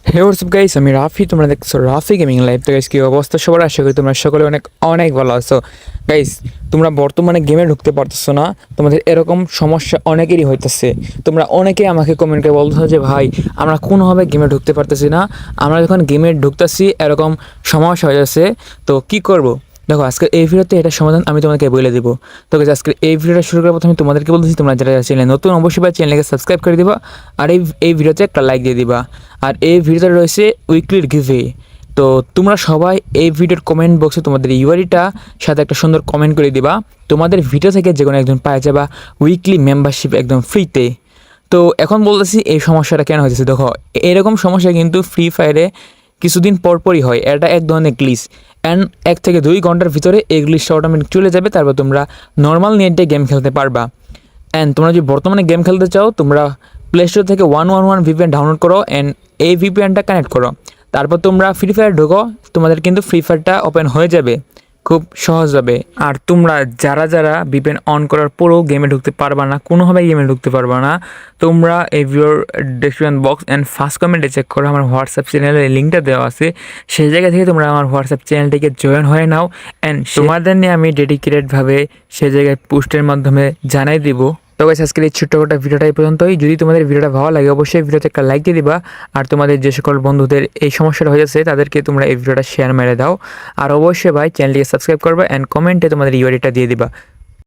হে WhatsApp guys, আমি রাফি। তোমরা দেখছো রাফি গেমিং লাইভ। তো গাইস, কি অবস্থা সবার? আশা করি তোমরা সকলে অনেক অনেক ভালো আছো। গাইস, তোমরা বর্তমানে গেমে ঢুকতে পারতেছো না, তোমাদের এরকম সমস্যা অনেকেরই হইতেছে। তোমরা অনেকেই আমাকে কমেন্ট করে বলতেছো যে ভাই, আমরা কোনোভাবে গেমে ঢুকতে পারতেছি না, আমরা যখন গেমে ঢুকতেছি এরকম সমস্যা হয়ে যাচ্ছে। তো কি করব? দেখো, আজকের এই ভিডিওতে এটা সমাধান আমি তোমাকে বলে দিব। তো গাইস, আজকে এই ভিডিওটা শুরু করার প্রথমে তোমাদেরকে বলতেছি, তোমরা যারা চ্যানেলে নতুন অবশ্যই চ্যানেলকে সাবস্ক্রাইব করে দিবা, আর এই ভিডিওতে একটা লাইক দিয়ে দিবা। আর এই ভিডিওতে রয়েছে উইকলির গিভে। তো তোমরা সবাই এই ভিডিওর কমেন্ট বক্সে তোমাদের ইউআইডিটা সাথে একটা সুন্দর কমেন্ট করে দিবা। তোমাদের ভিডিও থেকে যে কোনো একজন পাওয়া যাবা উইকলি মেম্বারশিপ একদম ফ্রিতে। তো এখন বলতেছি এই সমস্যাটা কেন হয়েছে। দেখো, এরকম সমস্যা কিন্তু ফ্রি ফায়ারে কিছুদিন পরপরই হয়। এটা এক ধরনের গ্লিচ, অ্যান্ড 1 থেকে 2 ঘন্টার ভিতরে এই গ্লিচটা অটোমেটিক চলে যাবে। তারপর তোমরা নর্মাল নেটে গেম খেলতে পারবা। অ্যান্ড তোমরা যদি বর্তমানে গেম খেলতে চাও, তোমরা প্লে স্টোর থেকে 111 ভিপিএন ডাউনলোড করো, অ্যান্ড এই ভিপিএনটা কানেক্ট করো। তারপর তোমরা ফ্রি ফায়ার ঢোকো, তোমাদের কিন্তু ফ্রি ফায়ারটা ওপেন হয়ে যাবে খুব সহজভাবে। আর তোমরা যারা যারা ভিপিএন অন করার পরেও গেমে ঢুকতে পারবা না, কোনোভাবেই গেমে ঢুকতে পারবা না, তোমরা এই ভিডিওর ডেসক্রিপশন বক্স অ্যান্ড ফার্স্ট কমেন্টে চেক করো, আমার হোয়াটসঅ্যাপ চ্যানেলের লিঙ্কটা দেওয়া আছে। সেই জায়গা থেকে তোমরা আমার হোয়াটসঅ্যাপ চ্যানেলটিকে জয়েন হয়ে নাও, অ্যান্ড তোমাদের নিয়ে আমি ডেডিকেটেডভাবে সেই জায়গায় পোস্টের মাধ্যমে জানাই দিব। তো গাইস, আজকের এই ছোট্ট ভিডিওটা এই পর্যন্তই। যদি তোমাদের ভিডিওটা ভালো লাগে অবশ্যই ভিডিওতে একটা লাইক দিয়ে দিবা, আর তোমাদের যে সকল বন্ধুদের এই সমস্যাটা হয়ে যাচ্ছে তাদেরকে তোমরা এই ভিডিওটা শেয়ার মেরে দাও। আর অবশ্যই ভাই চ্যানেলটিকে সাবস্ক্রাইব করবে, অ্যান্ড কমেন্টে তোমাদের ইউআইডিটা দিয়ে দিবা।